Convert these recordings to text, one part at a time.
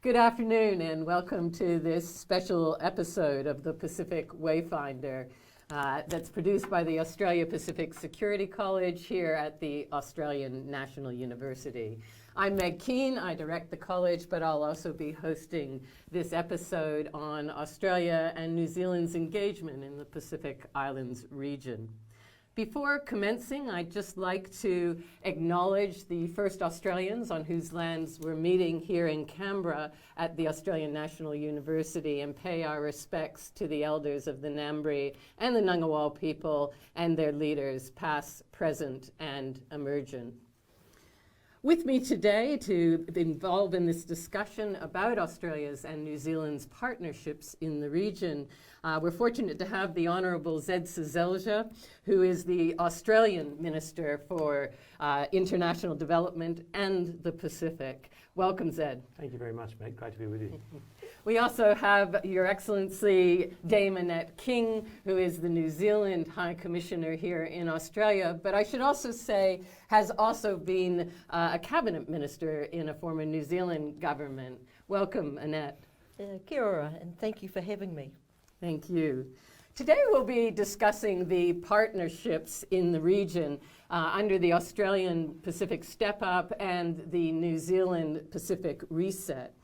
Good afternoon and welcome to this special episode of the Pacific Wayfinder that's produced by the Australia Pacific Security College here at the Australian National University. I'm Meg Keane, I direct the college, but I'll also be hosting this episode on Australia and New Zealand's engagement in the Pacific Islands region. Before commencing, I'd just like to acknowledge the first Australians on whose lands we're meeting here in Canberra at the Australian National University and pay our respects to the elders of the Ngambri and the Ngunnawal people and their leaders, past, present, and emergent. With me today to be involved in this discussion about Australia's and New Zealand's partnerships in the region, we're fortunate to have the Honourable Seselja, who is the Australian Minister for International Development and the Pacific. Welcome, Zed. Thank you very much, Meg. Great to be with you. We also have Your Excellency Dame Annette King, who is the New Zealand High Commissioner here in Australia, but I should also say has also been a cabinet minister in a former New Zealand government. Welcome, Annette. Kia ora, and thank you for having me. Thank you. Today we'll be discussing the partnerships in the region under the Australian Pacific Step Up and the New Zealand Pacific Reset.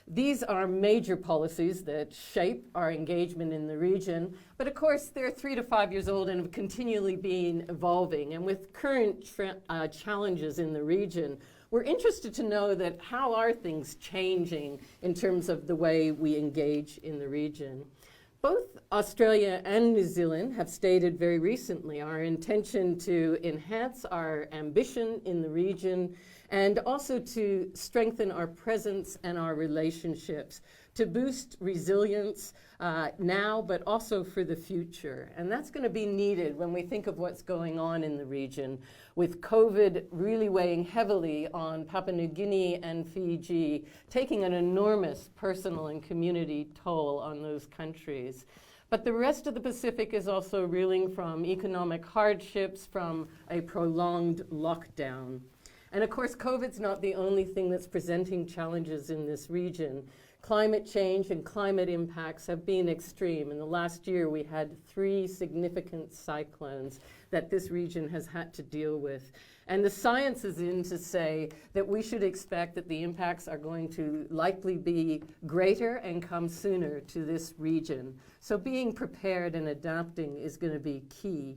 These are major policies that shape our engagement in the region, but of course they're 3 to 5 years old and have continually been evolving. And with current challenges in the region, we're interested to know that how are things changing in terms of the way we engage in the region. Both Australia and New Zealand have stated very recently our intention to enhance our ambition in the region and also to strengthen our presence and our relationships, to boost resilience now, but also for the future. And that's going to be needed when we think of what's going on in the region, with COVID really weighing heavily on Papua New Guinea and Fiji, taking an enormous personal and community toll on those countries. But the rest of the Pacific is also reeling from economic hardships, from a prolonged lockdown. And of course, COVID's not the only thing that's presenting challenges in this region. Climate change and climate impacts have been extreme. In the last year, we had 3 significant cyclones that this region has had to deal with. And the science is in to say that we should expect that the impacts are going to likely be greater and come sooner to this region. So being prepared and adapting is going to be key.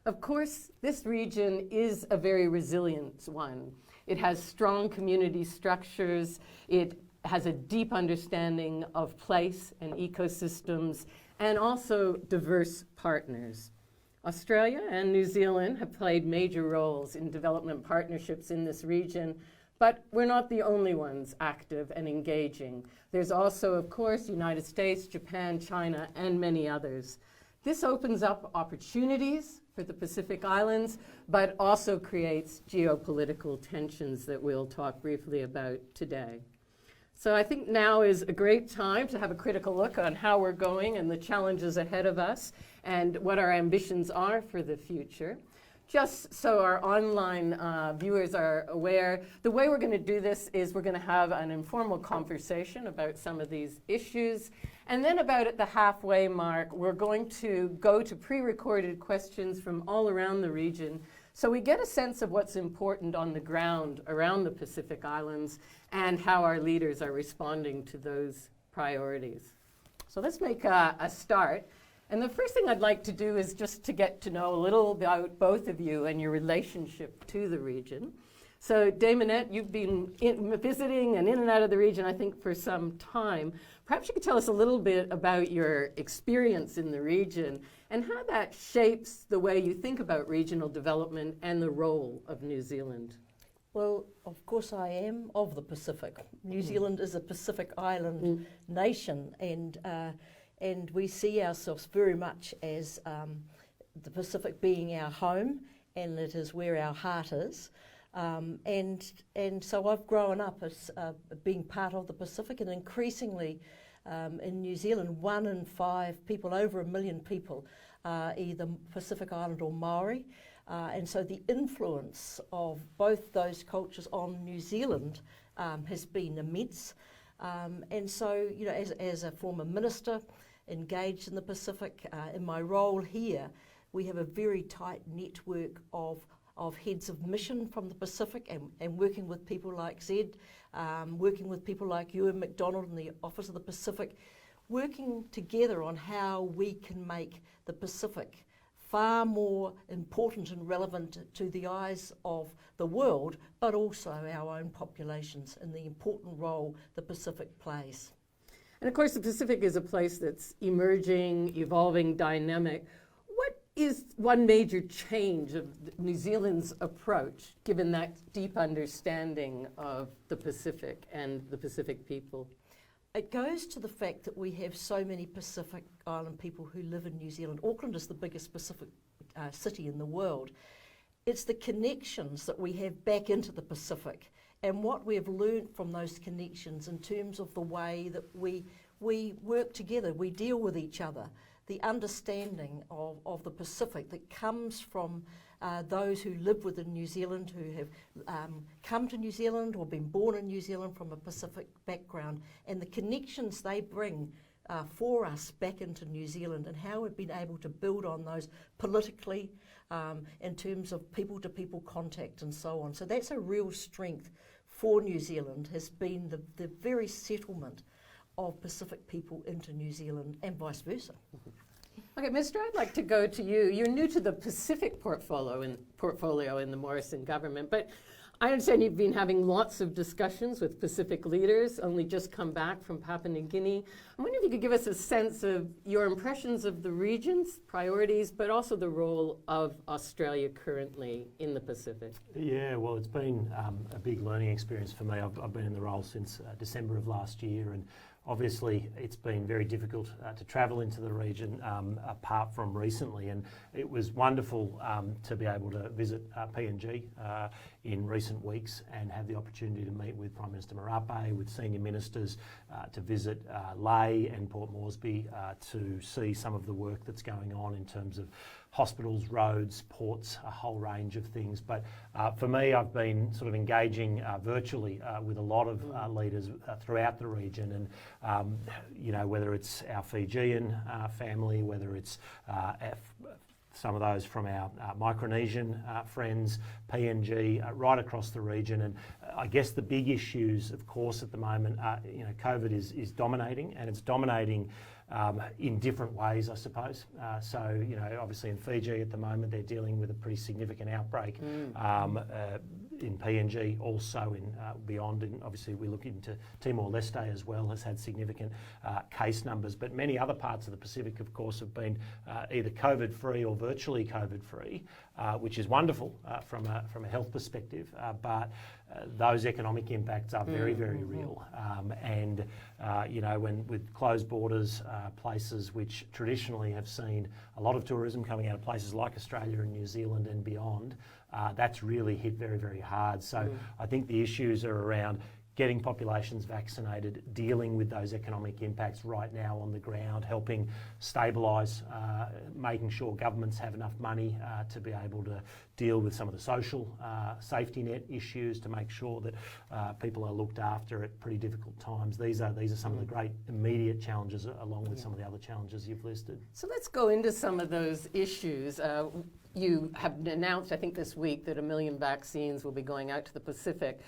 Of course, this region is a very resilient one. It has strong community structures. It has a deep understanding of place and ecosystems, and also diverse partners. Australia and New Zealand have played major roles in development partnerships in this region, but we're not the only ones active and engaging. There's also, of course, United States, Japan, China, and many others. This opens up opportunities for the Pacific Islands, but also creates geopolitical tensions that we'll talk briefly about today. So I think now is a great time to have a critical look on how we're going and the challenges ahead of us and what our ambitions are for the future. Just so our online viewers are aware, the way we're going to do this is we're going to have an informal conversation about some of these issues. And then about at the halfway mark, we're going to go to pre-recorded questions from all around the region so we get a sense of what's important on the ground around the Pacific Islands and how our leaders are responding to those priorities. So let's make a start. And the first thing I'd like to do is just to get to know a little about both of you and your relationship to the region. So Dame Annette, you've been visiting and in and out of the region, I think, for some time. Perhaps you could tell us a little bit about your experience in the region and how that shapes the way you think about regional development and the role of New Zealand. Well, of course I am of the Pacific. New Zealand is a Pacific Island nation, and we see ourselves very much as the Pacific being our home, and it is where our heart is. And so I've grown up as being part of the Pacific, and increasingly in New Zealand, 1 in 5 people, over 1 million people, are either Pacific Island or Maori. And so the influence of both those cultures on New Zealand has been immense. And so, you know, as a former minister engaged in the Pacific, in my role here, we have a very tight network of heads of mission from the Pacific, and working with people like Zed, working with people like you and McDonald in the Office of the Pacific, working together on how we can make the Pacific far more important and relevant to the eyes of the world, but also our own populations, and the important role the Pacific plays. And of course, the Pacific is a place that's emerging, evolving, dynamic. What is one major change of New Zealand's approach, given that deep understanding of the Pacific and the Pacific people? It goes to the fact that we have so many Pacific Island people who live in New Zealand. Auckland is the biggest Pacific city in the world. It's the connections that we have back into the Pacific, and what we have learned from those connections in terms of the way that we work together, we deal with each other, the understanding of the Pacific that comes from those who live within New Zealand, who have come to New Zealand or been born in New Zealand from a Pacific background, and the connections they bring for us back into New Zealand, and how we've been able to build on those politically in terms of people-to-people contact and so on. So that's a real strength for New Zealand, has been the very settlement of Pacific people into New Zealand and vice versa. Okay, Mr. I'd like to go to you. You're new to the Pacific portfolio in the Morrison government, but I understand you've been having lots of discussions with Pacific leaders, only just come back from Papua New Guinea. I'm wondering if you could give us a sense of your impressions of the region's priorities, but also the role of Australia currently in the Pacific. Yeah, well, it's been a big learning experience for me. I've been in the role since December of last year, and obviously it's been very difficult to travel into the region apart from recently, and it was wonderful to be able to visit PNG in recent weeks and have the opportunity to meet with Prime Minister Marape, with senior ministers, to visit Lae and Port Moresby to see some of the work that's going on in terms of hospitals, roads, ports, a whole range of things. But for me, I've been sort of engaging virtually with a lot of leaders throughout the region, and you know, whether it's our Fijian family, whether it's some of those from our Micronesian friends, PNG, right across the region. And I guess the big issues, of course, at the moment, you know, COVID is dominating, and it's dominating in different ways, I suppose. So, you know, obviously in Fiji at the moment, they're dealing with a pretty significant outbreak. In PNG, also in beyond, and obviously we look into Timor-Leste as well, has had significant case numbers. But many other parts of the Pacific, of course, have been either COVID-free or virtually COVID-free, which is wonderful from a health perspective. But those economic impacts are very, very real. And you know, when with closed borders, places which traditionally have seen a lot of tourism coming out of places like Australia and New Zealand and beyond, that's really hit very, very hard. So I think the issues are around getting populations vaccinated, dealing with those economic impacts right now on the ground, helping stabilise, making sure governments have enough money to be able to deal with some of the social safety net issues, to make sure that people are looked after at pretty difficult times. These are some of the great immediate challenges, along with some of the other challenges you've listed. So let's go into some of those issues. You have announced, I think this week, that 1 million vaccines will be going out to the Pacific.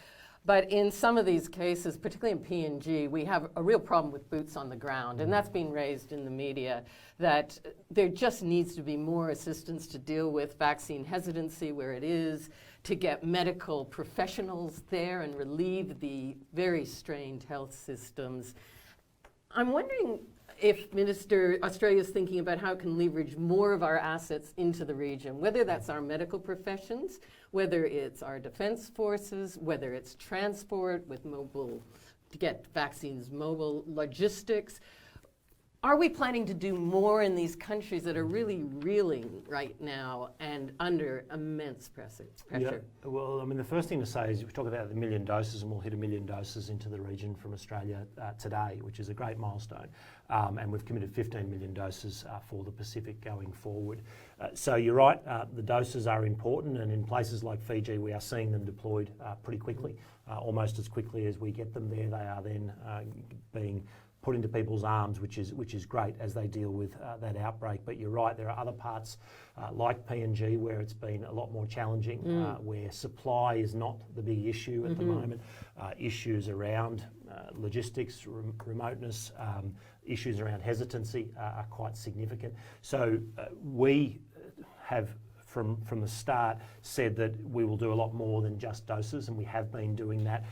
But in some of these cases, particularly in PNG, we have a real problem with boots on the ground, and that's been raised in the media, that there just needs to be more assistance to deal with vaccine hesitancy where it is, to get medical professionals there and relieve the very strained health systems. I'm wondering if Australia is thinking about how it can leverage more of our assets into the region, whether that's our medical professions, whether it's our defence forces, whether it's transport with mobile, to get vaccines mobile, logistics. Are we planning to do more in these countries that are really reeling right now and under immense pressure? Yeah, well, I mean, the first thing to say is we talk about the 1 million doses, and we'll hit 1 million doses into the region from Australia today, which is a great milestone. And we've committed 15 million doses for the Pacific going forward. So you're right, the doses are important, and in places like Fiji, we are seeing them deployed pretty quickly, almost as quickly as we get them there. They are then being put into people's arms, which is great as they deal with that outbreak. But you're right, there are other parts like PNG where it's been a lot more challenging, where supply is not the big issue at the moment. Issues around logistics, remoteness, issues around hesitancy are quite significant. So we have from the start said that we will do a lot more than just doses, and we have been doing that.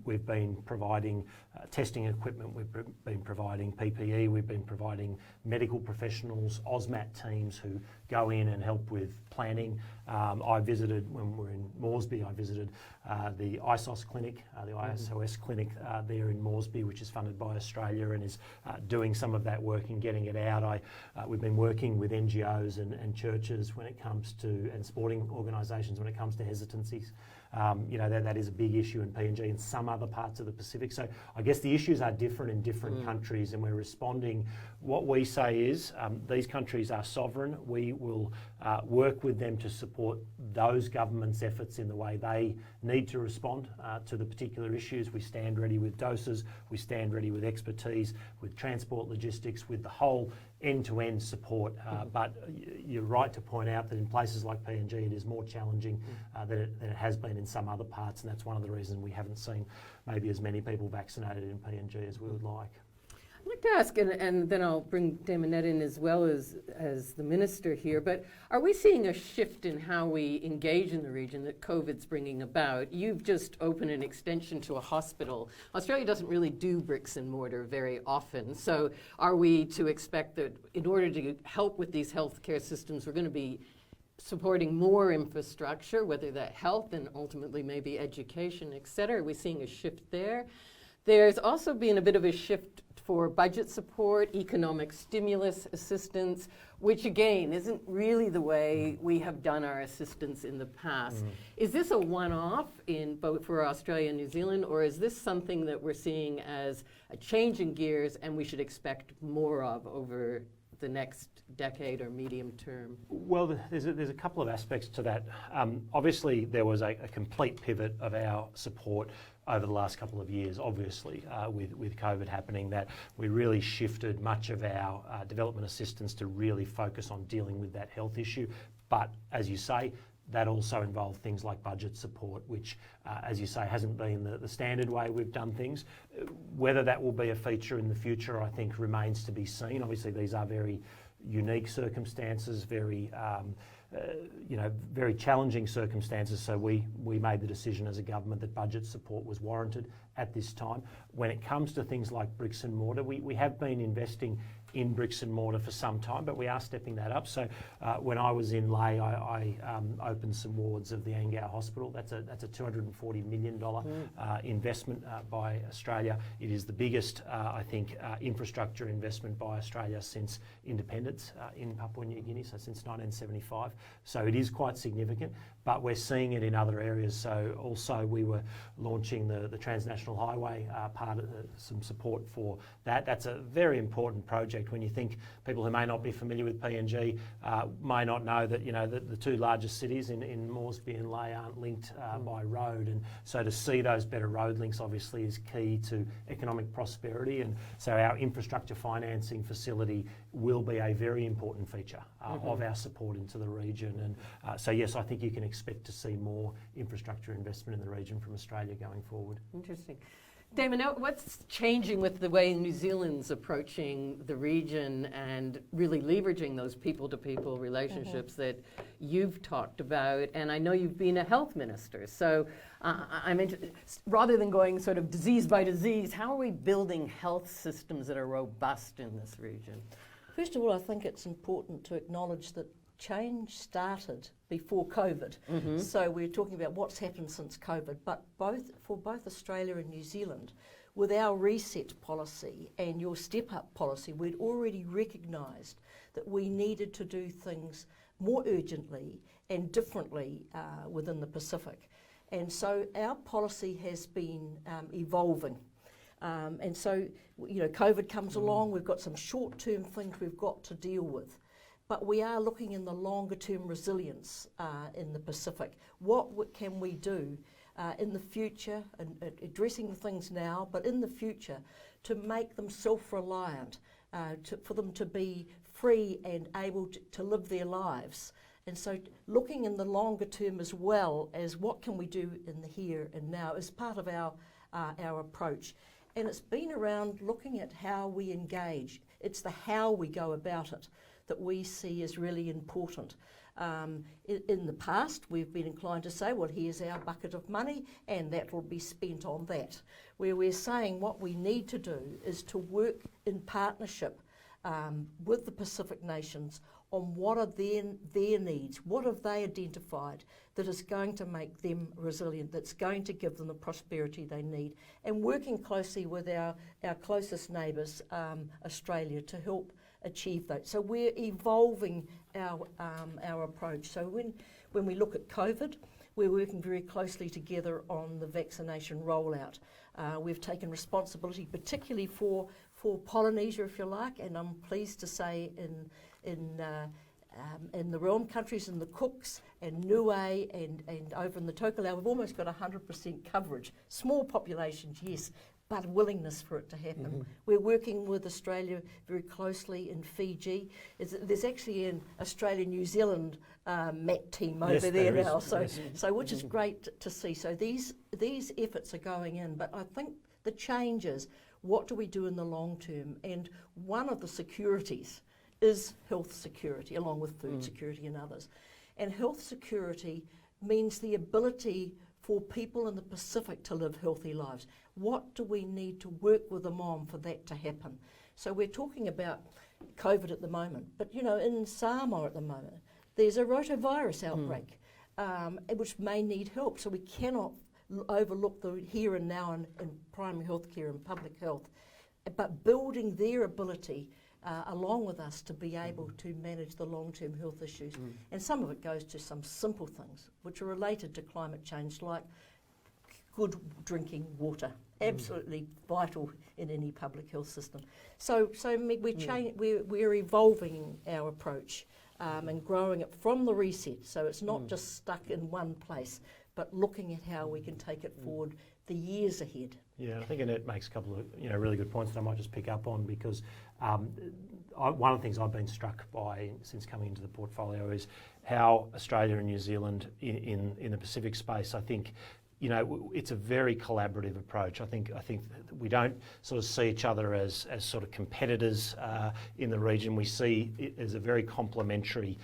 We've been providing testing equipment, we've been providing PPE, we've been providing medical professionals, OSMAT teams who go in and help with planning. I visited, when we were in Moresby, I visited the ISOS clinic, the ISOS clinic there in Moresby, which is funded by Australia and is doing some of that work and getting it out. We've been working with NGOs and churches when it comes to, and sporting organisations when it comes to hesitancies. That is a big issue in PNG and some other parts of the Pacific. So I guess the issues are different in different countries, and we're responding. What we say is these countries are sovereign. We will work with them to support those governments' efforts in the way they need to respond to the particular issues. We stand ready with doses, we stand ready with expertise, with transport logistics, with the whole end-to-end support. But you're right to point out that in places like PNG it is more challenging than it has been in some other parts, and that's one of the reasons we haven't seen maybe as many people vaccinated in PNG as we would like. I'd like to ask, and then I'll bring Dame Annette in as well as the minister here, but are we seeing a shift in how we engage in the region that COVID's bringing about? You've just opened an extension to a hospital. Australia doesn't really do bricks and mortar very often, so are we to expect that in order to help with these healthcare systems, we're going to be supporting more infrastructure, whether that health and ultimately maybe education, et cetera? Are we seeing a shift there? There's also been a bit of a shift for budget support, economic stimulus assistance, which again isn't really the way we have done our assistance in the past. Is this a one-off in both for Australia and New Zealand, or is this something that we're seeing as a change in gears and we should expect more of over the next decade or medium term? Well, there's a couple of aspects to that. Obviously, there was a complete pivot of our support over the last couple of years, obviously, with COVID happening, that we really shifted much of our development assistance to really focus on dealing with that health issue. But as you say, that also involved things like budget support, which, as you say, hasn't been the standard way we've done things. Whether that will be a feature in the future, I think, remains to be seen. Obviously, these are very unique circumstances, very very challenging circumstances. So we made the decision as a government that budget support was warranted at this time. When it comes to things like bricks and mortar, we have been investing in bricks and mortar for some time, but we are stepping that up. So when I was in Lae, I opened some wards of the Angao Hospital. That's a $240 million investment by Australia. It is the biggest, I think, infrastructure investment by Australia since independence in Papua New Guinea, so since 1975. So it is quite significant, but we're seeing it in other areas. So also we were launching the Transnational Highway, part of some support for that. That's a very important project. When you think, people who may not be familiar with PNG may not know that the two largest cities in Moresby and Lae aren't linked by road, and so to see those better road links obviously is key to economic prosperity, and so our infrastructure financing facility will be a very important feature of our support into the region. And so yes, I think you can expect to see more infrastructure investment in the region from Australia going forward. Interesting. Damon, what's changing with the way New Zealand's approaching the region and really leveraging those people-to-people relationships that you've talked about? And I know you've been a health minister, so I'm interested, rather than going sort of disease by disease, how are we building health systems that are robust in this region? First of all, I think it's important to acknowledge that change started before COVID. So we're talking about what's happened since COVID, but for both Australia and New Zealand, with our reset policy and your step-up policy, we'd already recognised that we needed to do things more urgently and differently within the Pacific. And so our policy has been evolving. And so, COVID comes along, we've got some short-term things we've got to deal with. But we are looking in the longer-term resilience in the Pacific. What can we do in the future, and addressing the things now, but in the future, to make them self-reliant, for them to be free and able to live their lives. And so looking in the longer term as well as what can we do in the here and now is part of our approach. And it's been around looking at how we engage. It's the how we go about it that we see as really important. In the past, we've been inclined to say, well, here's our bucket of money and that will be spent on that. Where we're saying what we need to do is to work in partnership with the Pacific nations on what are their needs, what have they identified that is going to make them resilient, that's going to give them the prosperity they need, and working closely with our closest neighbours, Australia, to help achieve that. So we're evolving our approach. So when we look at COVID, we're working very closely together on the vaccination rollout. We've taken responsibility particularly for Polynesia, if you like, and I'm pleased to say in the Realm countries, in the Cooks and Niue and over in the Tokelau, we've almost got 100% coverage. Small populations, yes, but willingness for it to happen. Mm-hmm. We're working with Australia very closely in Fiji. There's actually an Australia-New Zealand MAT team over there now, so which is great to see. So these efforts are going in, but I think the change is, what do we do in the long term? And one of the securities is health security, along with food security and others. And health security means the ability for people in the Pacific to live healthy lives. What do we need to work with them on for that to happen? So we're talking about COVID at the moment, but in Samoa at the moment, there's a rotavirus outbreak, which may need help. So we cannot overlook the here and now in primary health care and public health, but building their ability along with us to be able to manage the long-term health issues. And some of it goes to some simple things which are related to climate change, like good drinking water, absolutely vital in any public health system. So we're evolving our approach and growing it from the reset, so it's not just stuck in one place, but looking at how we can take it forward the years ahead. Yeah, I think Annette makes a couple of really good points that I might just pick up on, because one of the things I've been struck by since coming into the portfolio is how Australia and New Zealand in the Pacific space, I think, it's a very collaborative approach. I think we don't sort of see each other as sort of competitors in the region. We see it as a very complementary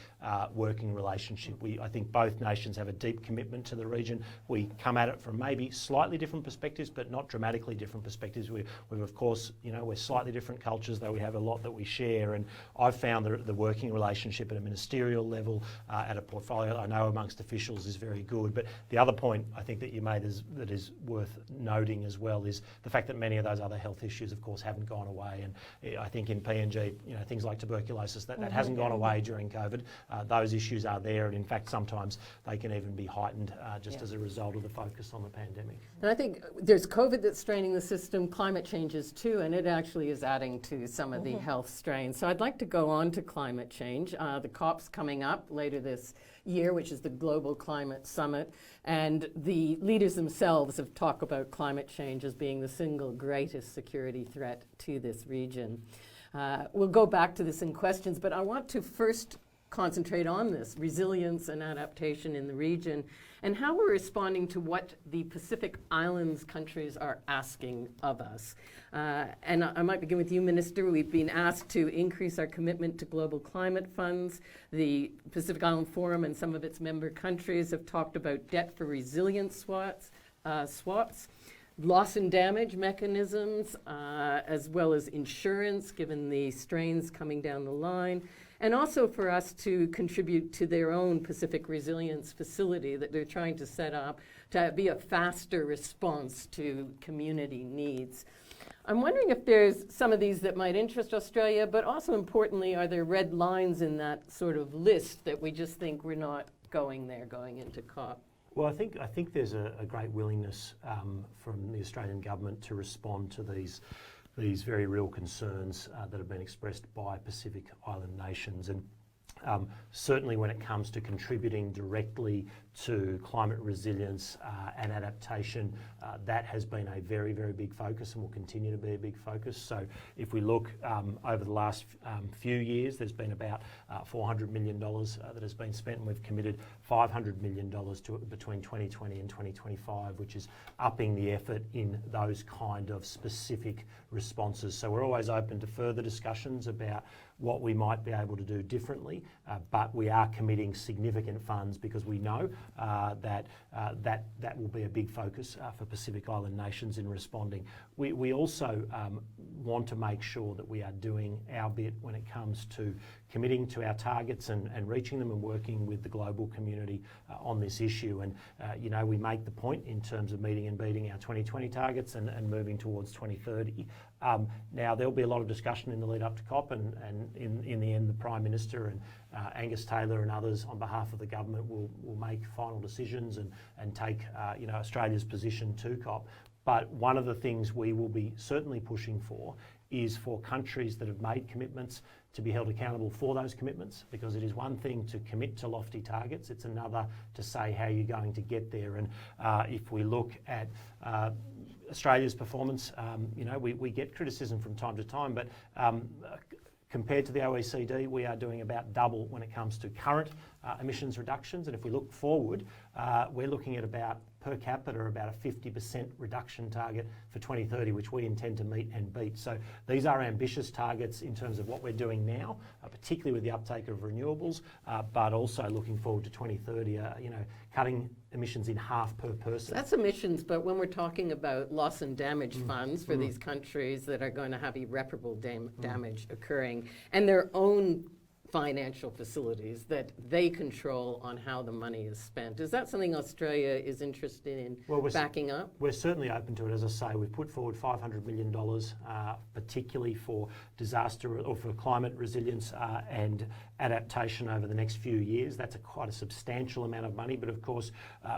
working relationship. I think both nations have a deep commitment to the region. We come at it from maybe slightly different perspectives, but not dramatically different perspectives. We've of course, we're slightly different cultures, though we have a lot that we share. And I've found the working relationship at a ministerial level, at a portfolio, I know amongst officials, is very good. But the other point I think that you made that is worth noting as well is the fact that many of those other health issues, of course, haven't gone away. And I think in PNG, things like tuberculosis, that hasn't gone away during COVID. Those issues are there, and in fact, sometimes they can even be heightened as a result of the focus on the pandemic. And I think there's COVID that's straining the system, climate change is too, and it actually is adding to some of the health strains. So I'd like to go on to climate change. The COP's coming up later this year, which is the Global Climate Summit, and the leaders themselves have talked about climate change as being the single greatest security threat to this region. We'll go back to this in questions, but I want to first concentrate on this resilience and adaptation in the region and how we're responding to what the Pacific Islands countries are asking of us. And I might begin with you, Minister. We've been asked to increase our commitment to global climate funds. The Pacific Island Forum and some of its member countries have talked about debt for resilience swaps, loss and damage mechanisms, as well as insurance, given the strains coming down the line. and also for us to contribute to their own Pacific Resilience Facility that they're trying to set up to be a faster response to community needs. I'm wondering if there's some of these that might interest Australia, but also importantly, are there red lines in that sort of list that we just think we're not going there going into COP? Well, I think there's a great willingness from the Australian government to respond to these very real concerns that have been expressed by Pacific Island nations. And certainly when it comes to contributing directly to climate resilience and adaptation, that has been a very, very big focus and will continue to be a big focus. So if we look over the last few years, there's been about $400 million that has been spent, and we've committed $500 million to between 2020 and 2025, which is upping the effort in those kind of specific responses. So we're always open to further discussions about what we might be able to do differently, but we are committing significant funds because we know that will be a big focus for Pacific Island nations in responding. We also want to make sure that we are doing our bit when it comes to committing to our targets and reaching them and working with the global community on this issue. And, we make the point in terms of meeting and beating our 2020 targets and moving towards 2030. Now, there'll be a lot of discussion in the lead up to COP, and in the end, the Prime Minister and Angus Taylor and others on behalf of the government will make final decisions and take Australia's position to COP. But one of the things we will be certainly pushing for is for countries that have made commitments to be held accountable for those commitments, because it is one thing to commit to lofty targets, it's another to say how you're going to get there. And if we look at Australia's performance, we get criticism from time to time, but compared to the OECD, we are doing about double when it comes to current emissions reductions. And if we look forward, we're looking at about per capita about a 50% reduction target for 2030, which we intend to meet and beat. So these are ambitious targets in terms of what we're doing now, particularly with the uptake of renewables, but also looking forward to 2030, cutting emissions in half per person. That's emissions, but when we're talking about loss and damage funds for these countries that are going to have irreparable damage occurring, and their own financial facilities that they control on how the money is spent. Is that something Australia is interested in backing up? We're certainly open to it. As I say, we've put forward $500 million, particularly for disaster or for climate resilience and adaptation over the next few years. That's quite a substantial amount of money, but of course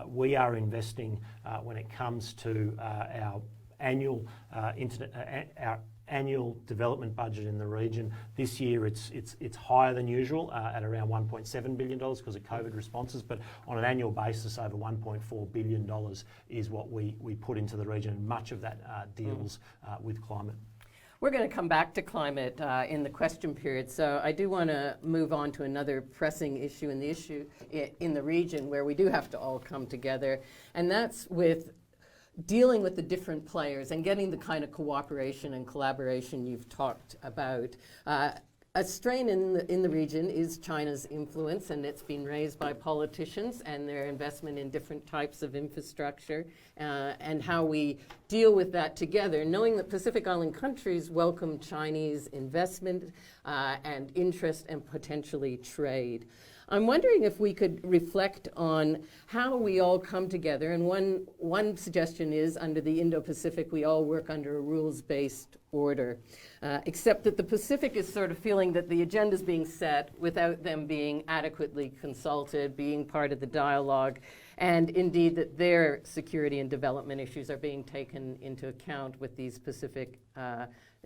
we are investing when it comes to our annual annual development budget in the region. This year it's higher than usual at around $1.7 billion because of COVID responses, but on an annual basis over $1.4 billion is what we put into the region, and much of that deals with climate. We're going to come back to climate in the question period, so I do want to move on to another pressing issue in the region where we do have to all come together, and that's with dealing with the different players and getting the kind of cooperation and collaboration you've talked about. A strain in the region is China's influence, and it's been raised by politicians and their investment in different types of infrastructure, and how we deal with that together, knowing that Pacific Island countries welcome Chinese investment and interest and potentially trade. I'm wondering if we could reflect on how we all come together, and one suggestion is under the Indo-Pacific we all work under a rules-based order, except that the Pacific is sort of feeling that the agenda is being set without them being adequately consulted, being part of the dialogue, and indeed that their security and development issues are being taken into account with these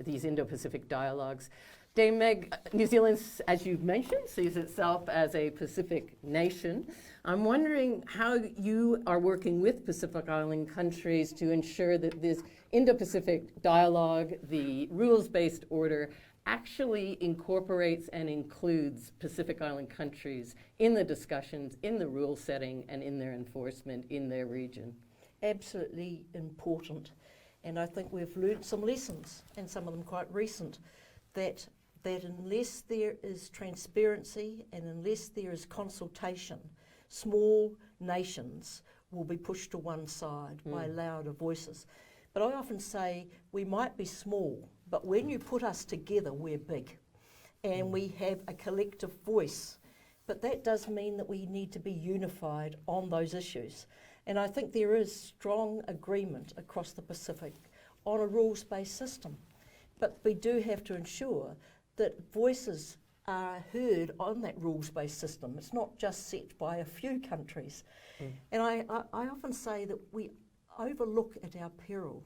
Indo-Pacific dialogues. Dame Meg, New Zealand, as you've mentioned, sees itself as a Pacific nation. I'm wondering how you are working with Pacific Island countries to ensure that this Indo-Pacific dialogue, the rules-based order, actually incorporates and includes Pacific Island countries in the discussions, in the rule setting, and in their enforcement in their region. Absolutely important. And I think we've learned some lessons, and some of them quite recent, that unless there is transparency and unless there is consultation, small nations will be pushed to one side by louder voices. But I often say we might be small, but when you put us together, we're big. and we have a collective voice. But that does mean that we need to be unified on those issues. And I think there is strong agreement across the Pacific on a rules-based system. But we do have to ensure that voices are heard on that rules-based system. It's not just set by a few countries. And I often say that we overlook at our peril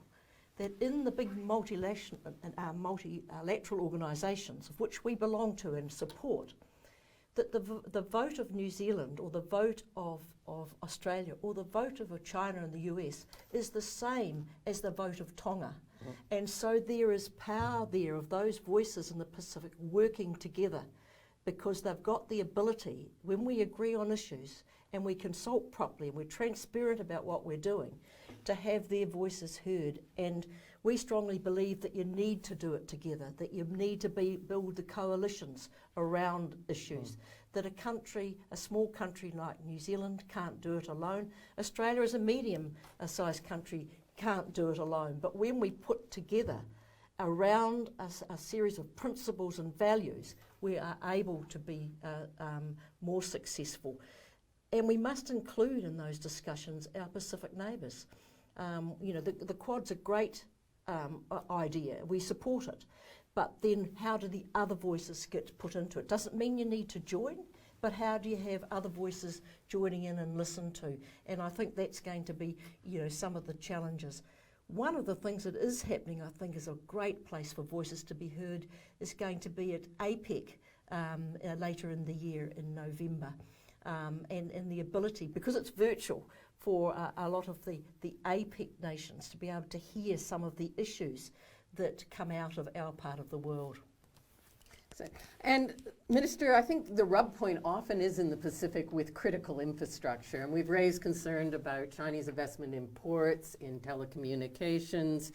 that in the big multilateral organisations, of which we belong to and support, that the vote of New Zealand or the vote of Australia or the vote of China and the US is the same as the vote of Tonga. And so there is power there of those voices in the Pacific working together, because they've got the ability, when we agree on issues and we consult properly and we're transparent about what we're doing, to have their voices heard. And we strongly believe that you need to do it together, that you need to build the coalitions around issues, that a small country like New Zealand can't do it alone. Australia is a medium-sized country, can't do it alone. But when we put together around a series of principles and values, we are able to be more successful. And we must include in those discussions our Pacific neighbours. The Quad's a great idea, we support it, but then how do the other voices get put into it? Doesn't mean you need to join, but how do you have other voices joining in and listen to? And I think that's going to be, some of the challenges. One of the things that is happening, I think, is a great place for voices to be heard, is going to be at APEC later in the year in November. And the ability, because it's virtual, for a lot of the APEC nations to be able to hear some of the issues that come out of our part of the world. And Minister, I think the rub point often is in the Pacific with critical infrastructure, and we've raised concern about Chinese investment in ports, in telecommunications,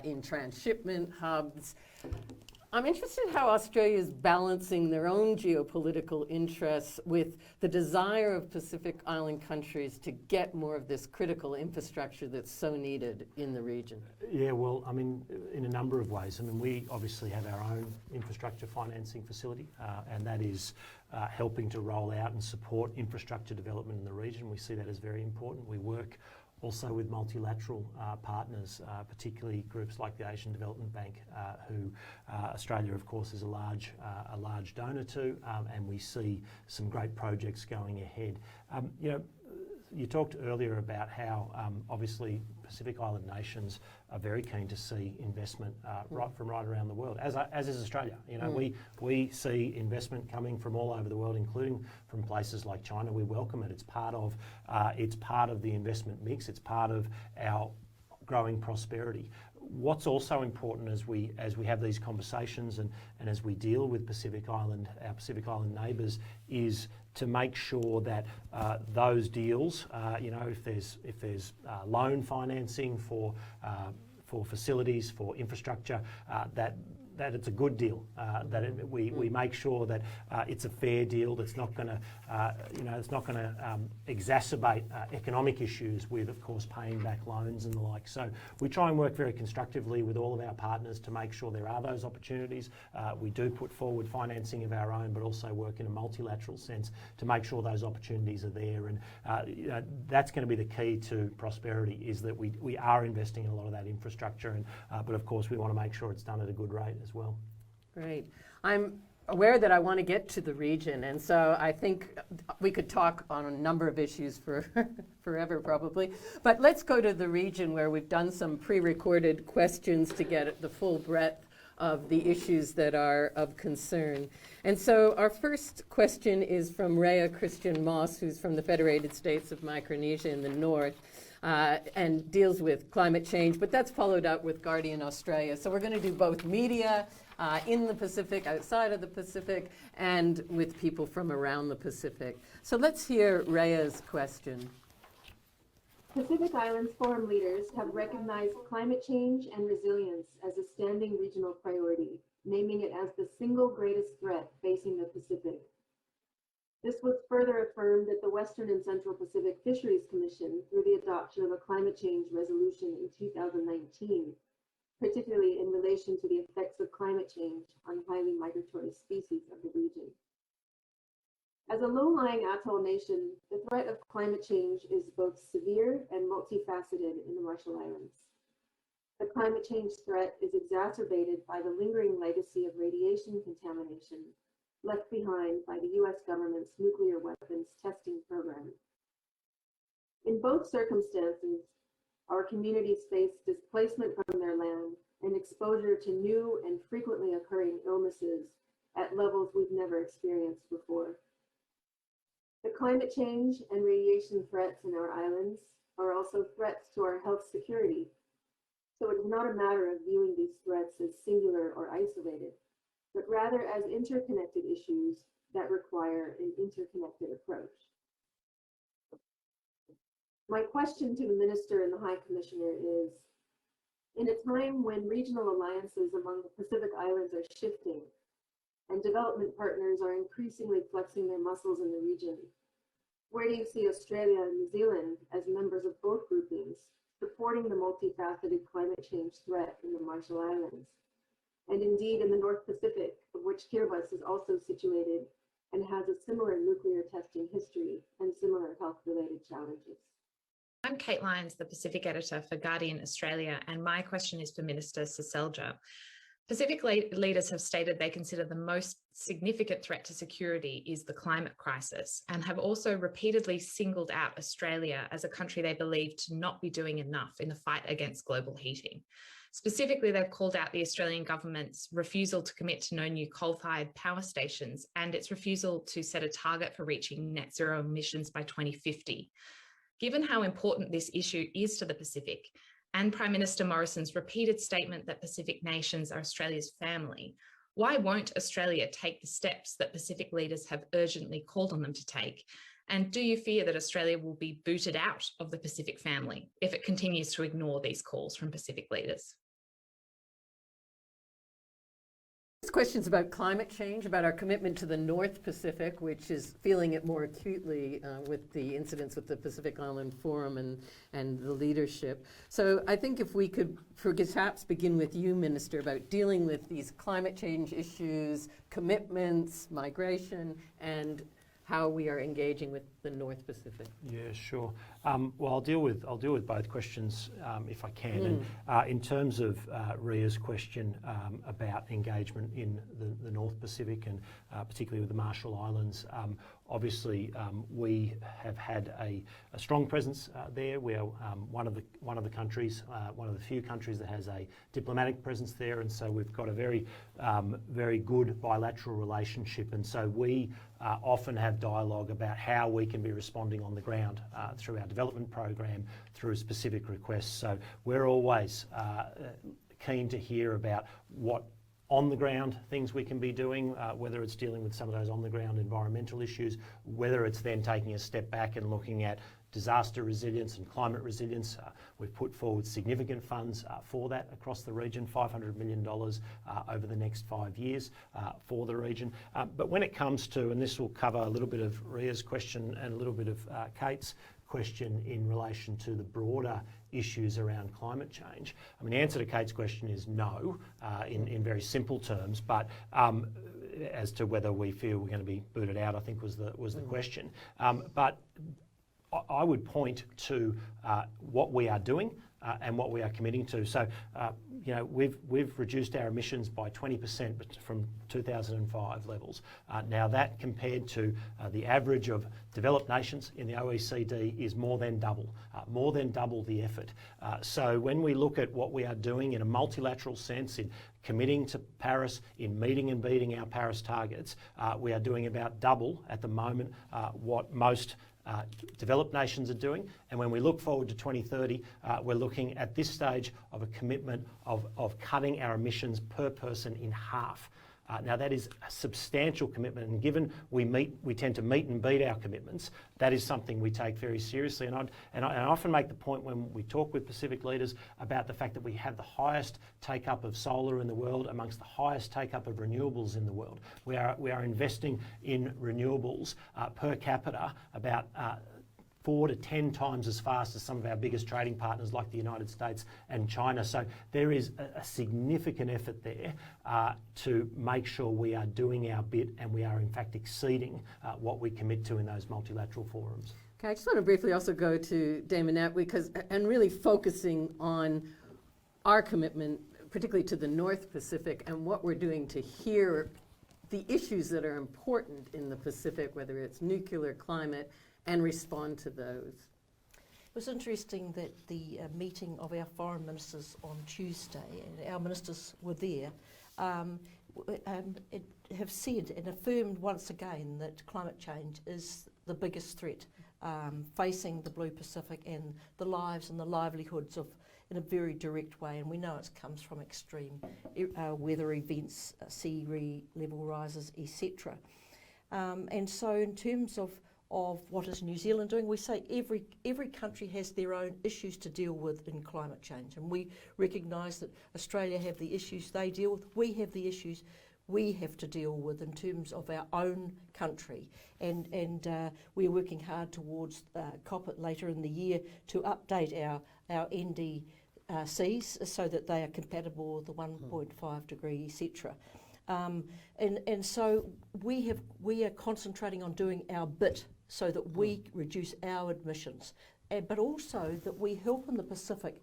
in transshipment hubs. I'm interested how Australia is balancing their own geopolitical interests with the desire of Pacific Island countries to get more of this critical infrastructure that's so needed in the region. Yeah, well, in a number of ways. We obviously have our own infrastructure financing facility, and that is helping to roll out and support infrastructure development in the region. We see that as very important. We work also with multilateral partners, particularly groups like the Asian Development Bank, who Australia, of course, is a large donor to, and we see some great projects going ahead. You talked earlier about how obviously Pacific Island nations are very keen to see investment right around the world, as is Australia. We see investment coming from all over the world, including from places like China. We welcome it. It's part of the investment mix. It's part of our growing prosperity. What's also important as we have these conversations and as we deal with our Pacific Island neighbours is to make sure that those deals, if there's loan financing for facilities, for infrastructure, that it's a good deal, we make sure that it's a fair deal that's not going to, exacerbate economic issues with, of course, paying back loans and the like. So we try and work very constructively with all of our partners to make sure there are those opportunities. We do put forward financing of our own, but also work in a multilateral sense to make sure those opportunities are there. And that's going to be the key to prosperity, is that we are investing in a lot of that infrastructure, and but of course we want to make sure it's done at a good rate as well. Great. I'm aware that I want to get to the region, and so I think we could talk on a number of issues for forever probably, but let's go to the region where we've done some pre-recorded questions to get at the full breadth of the issues that are of concern. And so our first question is from Rhea Christian Moss, who's from the Federated States of Micronesia in the north, and deals with climate change, but that's followed up with Guardian Australia. So we're going to do both media in the Pacific, outside of the Pacific, and with people from around the Pacific. So let's hear Rhea's question. Pacific Islands forum leaders have recognized climate change and resilience as a standing regional priority, naming it as the single greatest threat facing the Pacific. This was further affirmed at the Western and Central Pacific Fisheries Commission through the adoption of a climate change resolution in 2019. particularly in relation to the effects of climate change on highly migratory species of the region. As a low-lying atoll nation, the threat of climate change is both severe and multifaceted in the Marshall Islands. The climate change threat is exacerbated by the lingering legacy of radiation contamination left behind by the US government's nuclear weapons testing program. In both circumstances, our communities face displacement from their land and exposure to new and frequently occurring illnesses at levels we've never experienced before. The climate change and radiation threats in our islands are also threats to our health security. So it is not a matter of viewing these threats as singular or isolated, but rather as interconnected issues that require an interconnected approach. My question to the Minister and the High Commissioner is, in a time when regional alliances among the Pacific Islands are shifting and development partners are increasingly flexing their muscles in the region, where do you see Australia and New Zealand as members of both groupings supporting the multifaceted climate change threat in the Marshall Islands, and indeed in the North Pacific, of which Kiribati is also situated and has a similar nuclear testing history and similar health-related challenges? I'm Kate Lyons, the Pacific editor for Guardian Australia, and my question is for Minister Seselja. Pacific leaders have stated they consider the most significant threat to security is the climate crisis, and have also repeatedly singled out Australia as a country they believe to not be doing enough in the fight against global heating. Specifically, they've called out the Australian government's refusal to commit to no new coal-fired power stations and its refusal to set a target for reaching net zero emissions by 2050. Given how important this issue is to the Pacific, and Prime Minister Morrison's repeated statement that Pacific nations are Australia's family, why won't Australia take the steps that Pacific leaders have urgently called on them to take? And do you fear that Australia will be booted out of the Pacific family if it continues to ignore these calls from Pacific leaders? This question's about climate change, about our commitment to the North Pacific, which is feeling it more acutely with the incidents with the Pacific Island Forum and the leadership. So I think if we could perhaps begin with you, Minister, about dealing with these climate change issues, commitments, migration, and how we are engaging with the North Pacific. Yeah, sure. Well, I'll deal with both questions if I can. And in terms of Ria's question about engagement in the North Pacific and particularly with the Marshall Islands, obviously we have had a strong presence there. We are one of the countries, one of the few countries that has a diplomatic presence there, and so we've got a very good bilateral relationship. And so we often have dialogue about how we can be responding on the ground through our development program, through specific requests. So we're always keen to hear about what on the ground things we can be doing, whether it's dealing with some of those on the ground environmental issues, whether it's then taking a step back and looking at disaster resilience and climate resilience. We've put forward significant funds for that across the region, $500 million over the next 5 years for the region. But when it comes to, and this will cover a little bit of Ria's question and a little bit of Kate's question in relation to the broader issues around climate change. I mean, the answer to Kate's question is no, in very simple terms, but as to whether we feel we're going to be booted out, I think was the question. But I would point to what we are doing and what we are committing to. So, we've reduced our emissions by 20% from 2005 levels. Now that compared to the average of developed nations in the OECD is more than double the effort. So when we look at what we are doing in a multilateral sense, in committing to Paris, in meeting and beating our Paris targets, we are doing about double at the moment what most developed nations are doing. And when we look forward to 2030, we're looking at this stage of a commitment of cutting our emissions per person in half. Now that is a substantial commitment, and given we tend to meet and beat our commitments, that is something we take very seriously. And I often make the point when we talk with Pacific leaders about the fact that we have the highest take-up of solar in the world, amongst the highest take-up of renewables in the world. We are investing in renewables per capita about 4 to 10 times as fast as some of our biggest trading partners like the United States and China. So there is a significant effort there to make sure we are doing our bit and we are in fact exceeding what we commit to in those multilateral forums. Okay, I just want to briefly also go to Dame Annette, and really focusing on our commitment, particularly to the North Pacific, and what we're doing to hear the issues that are important in the Pacific, whether it's nuclear, climate, and respond to those. It was interesting that the meeting of our foreign ministers on Tuesday, and our ministers were there, have said and affirmed once again that climate change is the biggest threat facing the Blue Pacific and the lives and the livelihoods of, in a very direct way, and we know it comes from extreme weather events, sea level rises, etc. And so in terms of what is New Zealand doing, we say every country has their own issues to deal with in climate change, and we recognise that Australia have the issues they deal with, we have the issues we have to deal with in terms of our own country, and we're working hard towards COP later in the year to update our NDCs so that they are compatible with the 1.5 degree, etc. And so we are concentrating on doing our bit so that we reduce our emissions, but also that we help in the Pacific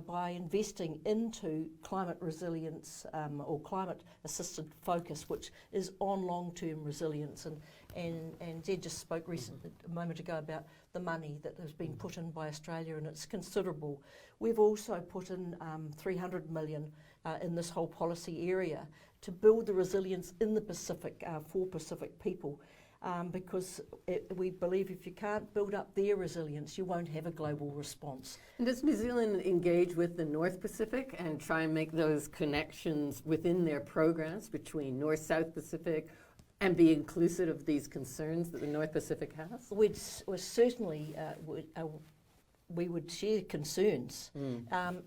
by investing into climate resilience or climate assisted focus, which is on long-term resilience. And Zed just spoke a moment ago about the money that has been put in by Australia, and it's considerable. We've also put in 300 million in this whole policy area to build the resilience in the Pacific for Pacific people. Because we believe if you can't build up their resilience, you won't have a global response. And does New Zealand engage with the North Pacific and try and make those connections within their programs between North-South Pacific and be inclusive of these concerns that the North Pacific has? We'd certainly we would share concerns.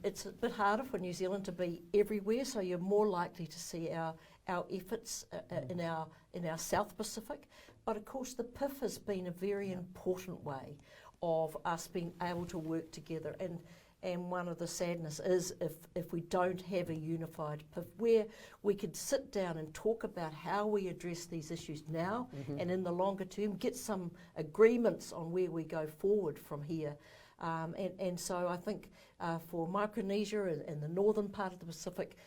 It's a bit harder for New Zealand to be everywhere, so you're more likely to see our efforts in our South Pacific. But of course the PIF has been a very important way of us being able to work together, and one of the sadness is if we don't have a unified PIF where we could sit down and talk about how we address these issues now and in the longer term, get some agreements on where we go forward from here. And so I think for Micronesia and the northern part of the Pacific,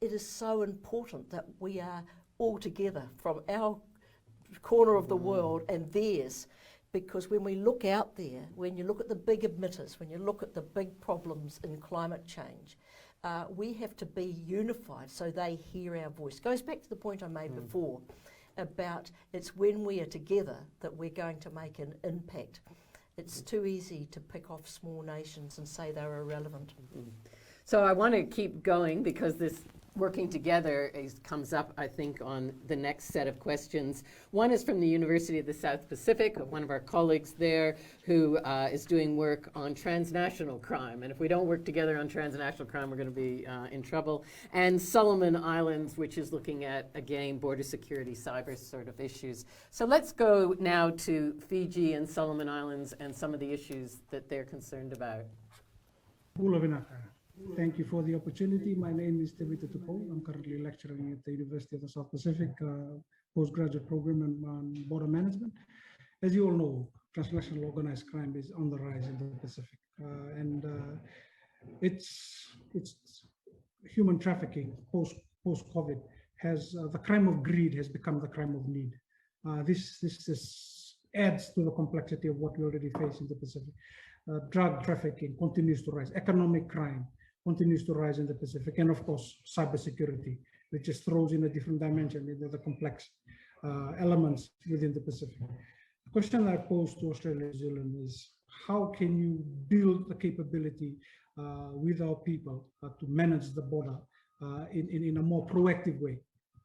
it is so important that we are all together from our corner of the world and theirs, because when we look out there, when you look at the big emitters, when you look at the big problems in climate change, we have to be unified so they hear our voice. Goes back to the point I made before about it's when we are together that we're going to make an impact. It's too easy to pick off small nations and say they're irrelevant. So I want to keep going because this working together comes up, I think, on the next set of questions. One is from the University of the South Pacific, one of our colleagues there who is doing work on transnational crime. And if we don't work together on transnational crime, we're going to be in trouble. And Solomon Islands, which is looking at, again, border security, cyber sort of issues. So let's go now to Fiji and Solomon Islands and some of the issues that they're concerned about. Thank you for the opportunity. My name is Tevita Tupou. I'm currently lecturing at the University of the South Pacific, postgraduate program on border management. As you all know, transnational organized crime is on the rise in the Pacific, and it's human trafficking post-COVID has the crime of greed has become the crime of need. This adds to the complexity of what we already face in the Pacific. Drug trafficking continues to rise. Economic crime continues to rise in the Pacific, and of course, cybersecurity, which just throws in a different dimension into the complex elements within the Pacific. The question I pose to Australia and New Zealand is, how can you build the capability with our people to manage the border in a more proactive way?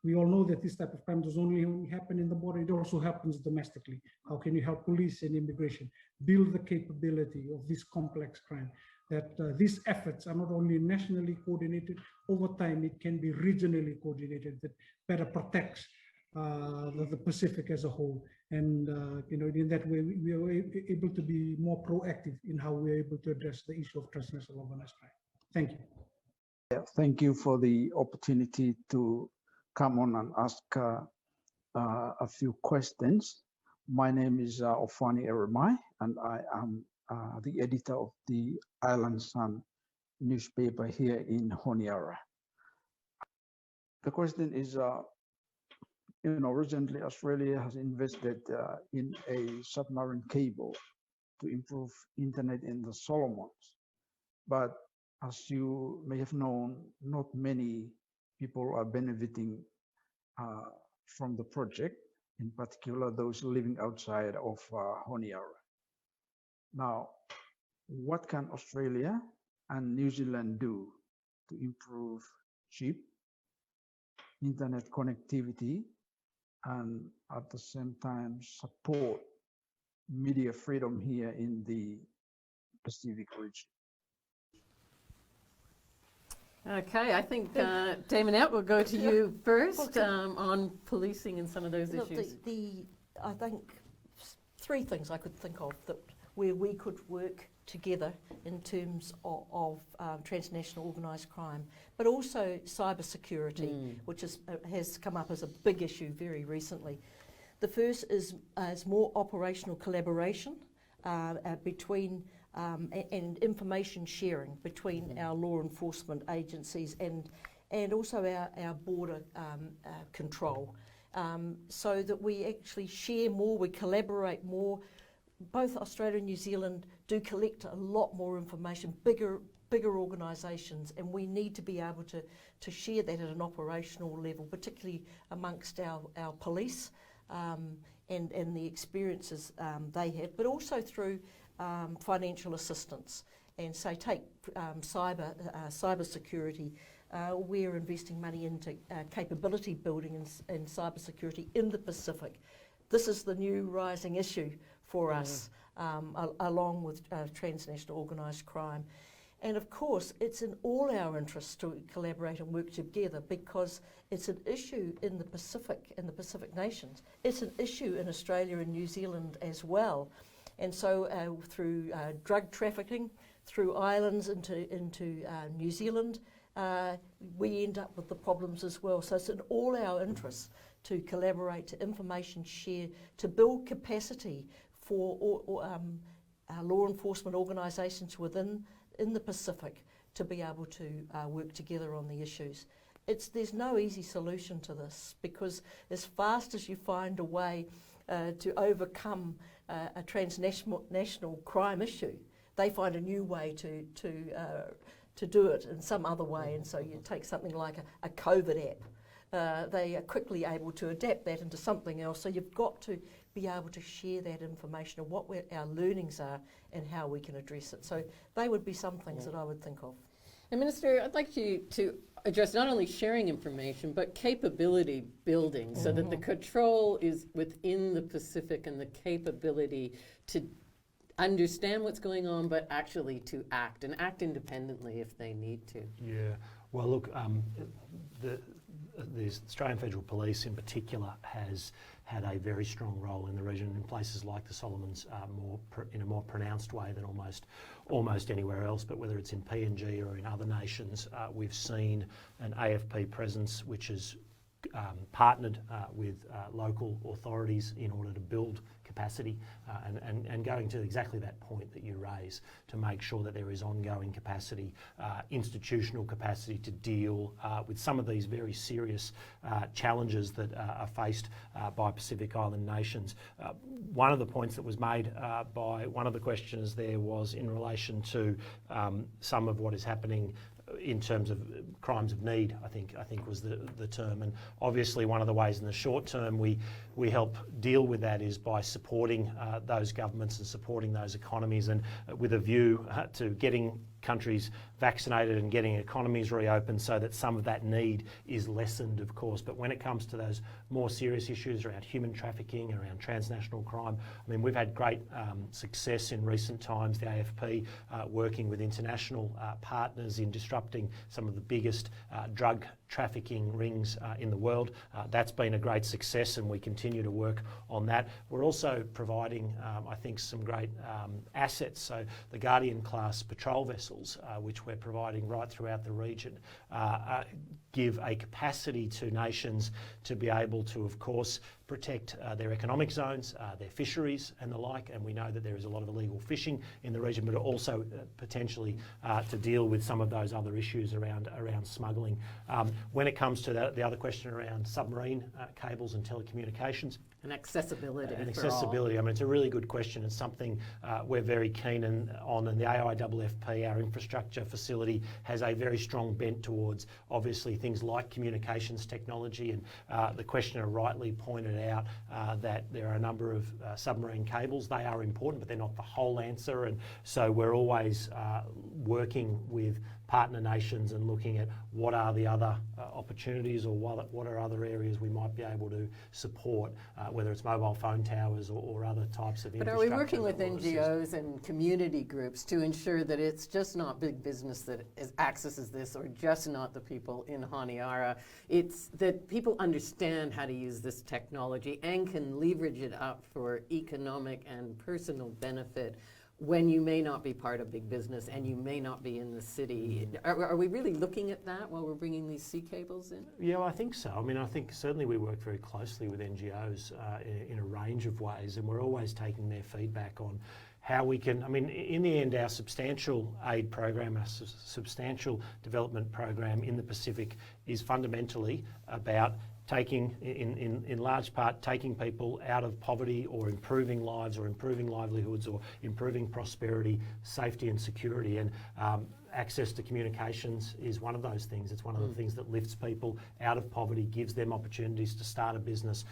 We all know that this type of crime does only happen in the border, it also happens domestically. How can you help police and immigration build the capability of this complex crime? That these efforts are not only nationally coordinated, over time it can be regionally coordinated, that better protects the Pacific as a whole. And in that way, we are able to be more proactive in how we are able to address the issue of transnational organized crime. Thank you. Yeah, thank you for the opportunity to come on and ask a few questions. My name is Ofani Eremai, and I am the editor of the Island Sun newspaper here in Honiara. The question is, recently Australia has invested in a submarine cable to improve internet in the Solomons. But as you may have known, not many people are benefiting from the project, in particular those living outside of Honiara. Now, what can Australia and New Zealand do to improve cheap internet connectivity and at the same time support media freedom here in the Pacific region? Okay, I think Dame Annette, we'll go to you first on policing and some of those Look, issues. I think three things I could think of that where we could work together in terms of transnational organised crime, but also cybersecurity, which has come up as a big issue very recently. The first is more operational collaboration between and information sharing between our law enforcement agencies and also our border control, so that we actually share more, we collaborate more. Both Australia and New Zealand do collect a lot more information, bigger organisations, and we need to be able to share that at an operational level, particularly amongst our police and the experiences they have, but also through financial assistance. And so take cyber security. We're investing money into capability building and cyber security in the Pacific. This is the new rising issue for us, along with transnational organised crime. And of course, it's in all our interests to collaborate and work together, because it's an issue in the Pacific nations. It's an issue in Australia and New Zealand as well. And so through drug trafficking, through islands into New Zealand, we end up with the problems as well. So it's in all our interests to collaborate, to information share, to build capacity for law enforcement organisations in the Pacific to be able to work together on the issues. There's no easy solution to this, because as fast as you find a way to overcome a transnational crime issue, they find a new way to do it in some other way. And so you take something like a COVID app. They are quickly able to adapt that into something else. So you've got to be able to share that information of what our learnings are and how we can address it. So they would be some things that I would think of. And Minister, I'd like you to address not only sharing information, but capability building, so that the control is within the Pacific and the capability to understand what's going on, but actually to act and act independently if they need to. Yeah, well look, the Australian Federal Police in particular has had a very strong role in the region, in places like the Solomons in a more pronounced way than almost anywhere else. But whether it's in PNG or in other nations, we've seen an AFP presence which has partnered with local authorities in order to build capacity and going to exactly that point that you raise, to make sure that there is ongoing capacity, institutional capacity to deal with some of these very serious challenges that are faced by Pacific Island nations. One of the points that was made by one of the questioners there was in relation to some of what is happening in terms of crimes of need, I think was the term. And obviously one of the ways in the short term we help deal with that is by supporting those governments and supporting those economies, and with a view to getting countries vaccinated and getting economies reopened so that some of that need is lessened, of course. But when it comes to those more serious issues around human trafficking, around transnational crime, I mean, we've had great success in recent times, the AFP working with international partners in disrupting some of the biggest drug trafficking rings in the world. That's been a great success, and we continue to work on that. We're also providing, I think, some great assets. So the Guardian class patrol vessels, which we're providing right throughout the region, give a capacity to nations to be able to, of course, protect their economic zones, their fisheries and the like. And we know that there is a lot of illegal fishing in the region, but also potentially to deal with some of those other issues around smuggling. When it comes to the other question around submarine cables and telecommunications, And accessibility. and for all. accessibility, I mean, it's a really good question. It's something we're very keen on, and the AIFFP, our infrastructure facility, has a very strong bent towards obviously things like communications technology. And the questioner rightly pointed out that there are a number of submarine cables. They are important, but they're not the whole answer. And so we're always working with partner nations and looking at what are the other opportunities, or what are other areas we might be able to support, whether it's mobile phone towers or other types of But infrastructure. are we working with that will assist. NGOs and community groups to ensure that it's just not big business that accesses this, or just not the people in Honiara? It's that people understand how to use this technology and can leverage it up for economic and personal benefit when you may not be part of big business and you may not be in the city. Are we really looking at that while we're bringing these sea cables in? Yeah, well, I think so. I mean, I think certainly we work very closely with NGOs in a range of ways, and we're always taking their feedback on how we can, I mean, in the end, our substantial aid program, our substantial development program in the Pacific is fundamentally about taking, in large part, taking people out of poverty, or improving lives, or improving livelihoods, or improving prosperity, safety and security. And access to communications is one of those things. It's one of the things that lifts people out of poverty, gives them opportunities to start a business,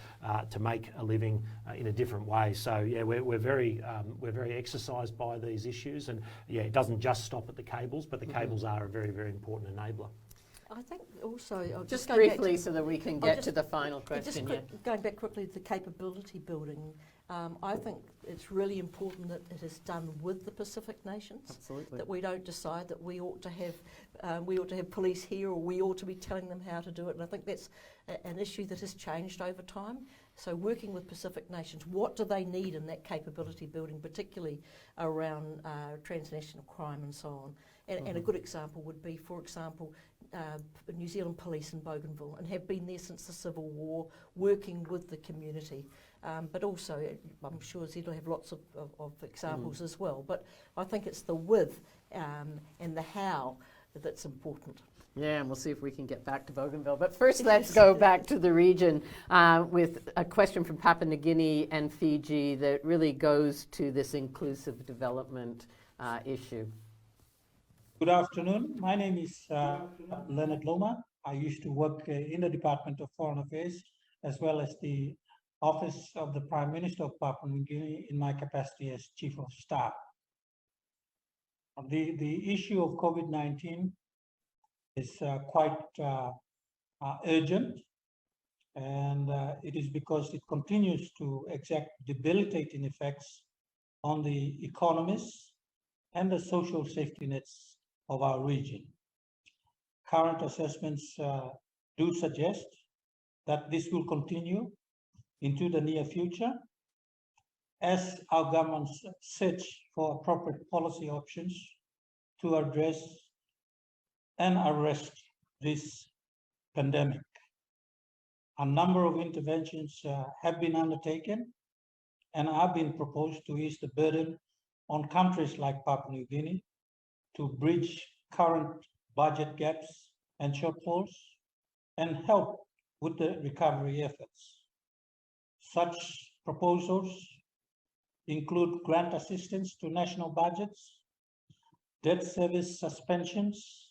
to make a living in a different way. So yeah, we're very exercised by these issues, and yeah, it doesn't just stop at the cables, but the cables are a very, very important enabler. I think also, Just briefly so that we can get to the final Just question. going back quickly to the capability building, I think it's really important that it is done with the Pacific nations. Absolutely. That we don't decide that we ought to have police here, or we ought to be telling them how to do it. And I think that's an issue that has changed over time. So working with Pacific nations, what do they need in that capability building, particularly around transnational crime and so on. And a good example would be, for example, New Zealand police in Bougainville, and have been there since the Civil War, working with the community. But also, I'm sure Zed will have lots of examples as well. But I think it's the with and the how that's important. Yeah, and we'll see if we can get back to Bougainville. But first, let's go back to the region with a question from Papua New Guinea and Fiji that really goes to this inclusive development issue. Good afternoon. My name is Leonard Loma. I used to work in the Department of Foreign Affairs, as well as the Office of the Prime Minister of Papua New Guinea in my capacity as Chief of Staff. The issue of COVID-19 is quite urgent, and it is because it continues to exert debilitating effects on the economies and the social safety nets of our region. Current assessments do suggest that this will continue into the near future as our governments search for appropriate policy options to address and arrest this pandemic. A number of interventions have been undertaken and are being proposed to ease the burden on countries like Papua New Guinea to bridge current budget gaps and shortfalls and help with the recovery efforts. Such proposals include grant assistance to national budgets, debt service suspensions,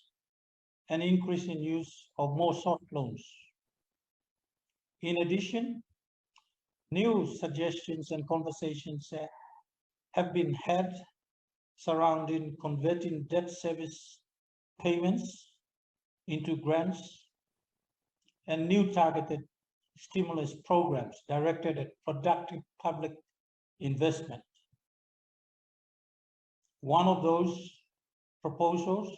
and increase in use of more soft loans. In addition, new suggestions and conversations have been had surrounding converting debt service payments into grants and new targeted stimulus programs directed at productive public investment. One of those proposals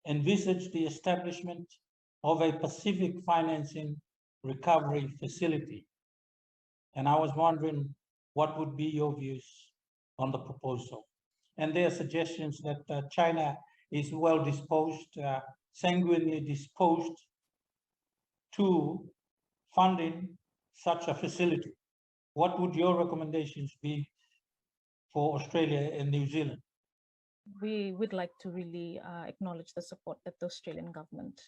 envisaged the establishment of a Pacific Financing Recovery Facility. And I was wondering what would be your views on the proposal. And there are suggestions that China is well disposed, sanguinely disposed to funding such a facility. What would your recommendations be for Australia and New Zealand? We would like to really acknowledge the support that the Australian government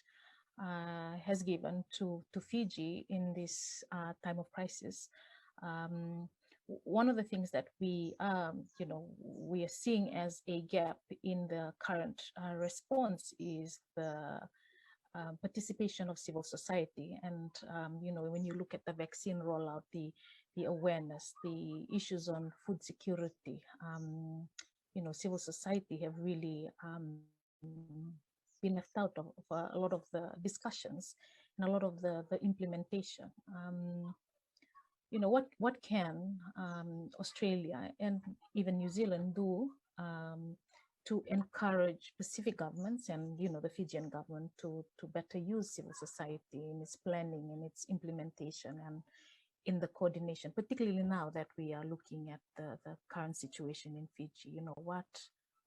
has given to Fiji in this time of crisis. One of the things that we are seeing as a gap in the current response is the participation of civil society. And when you look at the vaccine rollout, the awareness, the issues on food security, civil society have really been left out of a lot of the discussions and a lot of the implementation. What can Australia and even New Zealand do to encourage Pacific governments and the Fijian government to better use civil society in its planning and its implementation and in the coordination, particularly now that we are looking at the current situation in Fiji?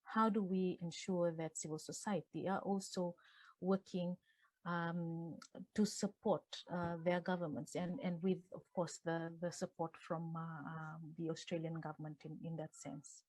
How do we ensure that civil society are also working to support their governments and with, of course, the support from the Australian government in that sense?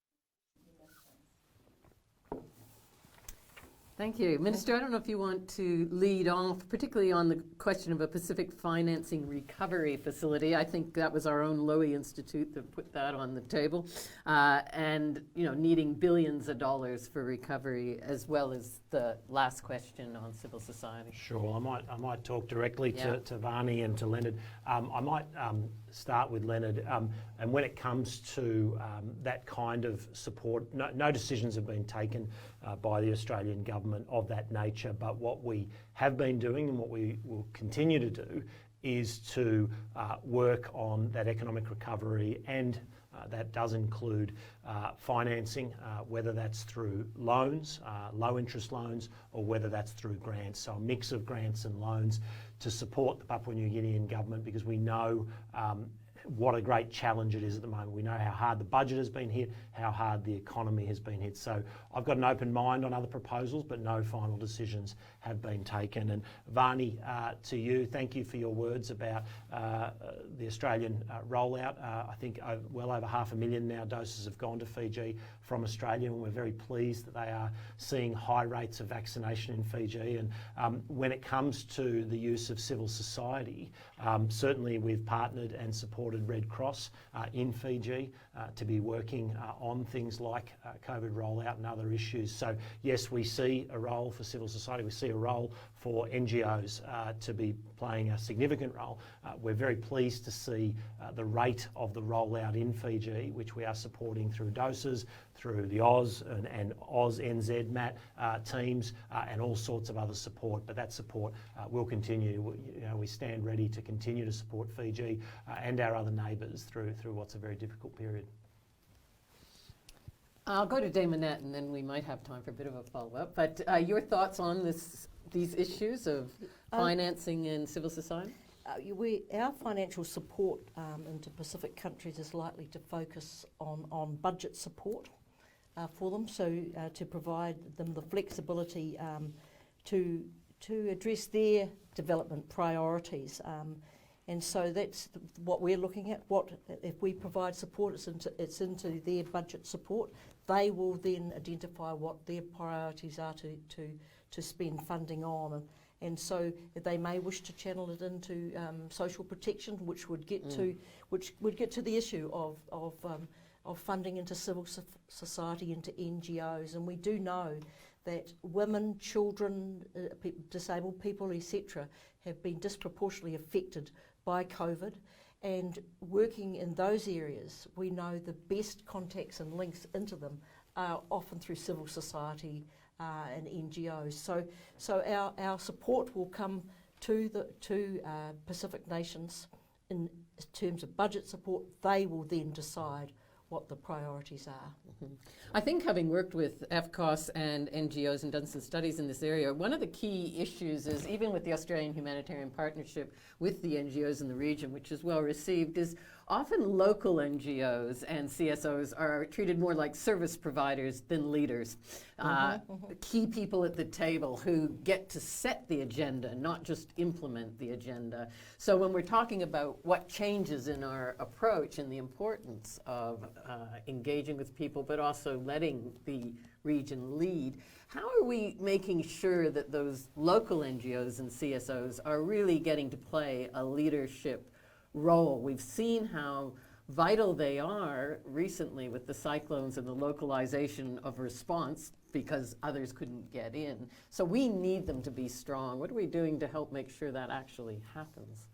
Thank you. Minister, I don't know if you want to lead off, particularly on the question of a Pacific Financing Recovery Facility. I think that was our own Lowy Institute that put that on the table, and needing billions of dollars for recovery, as well as the last question on civil society. Sure, I might talk directly to Vani and to Leonard. I might start with Leonard, and when it comes to that kind of support, no decisions have been taken by the Australian government of that nature, but what we have been doing and what we will continue to do is to work on that economic recovery, and that does include financing, whether that's through loans, low interest loans, or whether that's through grants. So a mix of grants and loans to support the Papua New Guinean government, because we know what a great challenge it is at the moment. We know how hard the budget has been hit, how hard the economy has been hit. So I've got an open mind on other proposals, but no final decisions have been taken. And Vani, to you, thank you for your words about the Australian rollout. I think well over 500,000 now doses have gone to Fiji from Australia, and we're very pleased that they are seeing high rates of vaccination in Fiji. And when it comes to the use of civil society, certainly we've partnered and supported Red Cross in Fiji to be working on things like COVID rollout and other issues. So yes, we see a role for civil society. We see a role for NGOs to be playing a significant role. We're very pleased to see the rate of the rollout in Fiji, which we are supporting through doses, through the Oz and Oz NZ MAT teams, and all sorts of other support. But that support will continue. We stand ready to continue to support Fiji and our other neighbours through what's a very difficult period. I'll go to Dame Annette, and then we might have time for a bit of a follow-up. But your thoughts on these issues of financing and civil society? Our financial support into Pacific countries is likely to focus on budget support for them, so to provide them the flexibility to address their development priorities. And so that's what we're looking at. If we provide support, it's into their budget support. They will then identify what their priorities are to spend funding on. And so they may wish to channel it into social protection, which would get to the issue of funding into civil society, into NGOs. And we do know that women, children, disabled people, etc., have been disproportionately affected by COVID. And working in those areas, we know the best contacts and links into them often through civil society and NGOs. So our support will come to the Pacific nations in terms of budget support. They will then decide what the priorities are. Mm-hmm. I think, having worked with FCOS and NGOs and done some studies in this area, one of the key issues is, even with the Australian Humanitarian Partnership with the NGOs in the region, which is well received, is often local NGOs and CSOs are treated more like service providers than leaders. Key people at the table who get to set the agenda, not just implement the agenda. So when we're talking about what changes in our approach and the importance of engaging with people, but also letting the region lead, how are we making sure that those local NGOs and CSOs are really getting to play a leadership role? We've seen how vital they are recently with the cyclones and the localization of response because others couldn't get in. So we need them to be strong. What are we doing to help make sure that actually happens?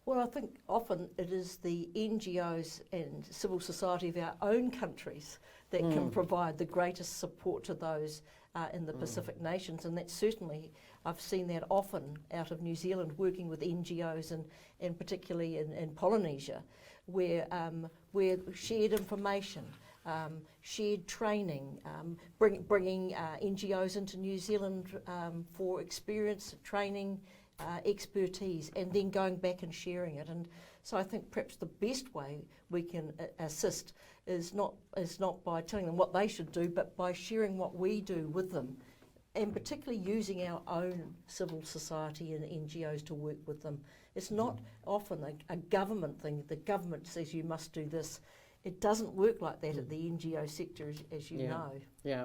Well, I think often it is the NGOs and civil society of our own countries that can provide the greatest support to those in the Pacific nations, and that's certainly, I've seen that often out of New Zealand, working with NGOs and particularly in Polynesia, where shared information, shared training, bringing NGOs into New Zealand for experience, training, expertise, and then going back and sharing it. And so I think perhaps the best way we can assist is not by telling them what they should do, but by sharing what we do with them, and particularly using our own civil society and NGOs to work with them. It's not often a government thing. The government says you must do this. It doesn't work like that at the NGO sector, as you know. Yeah.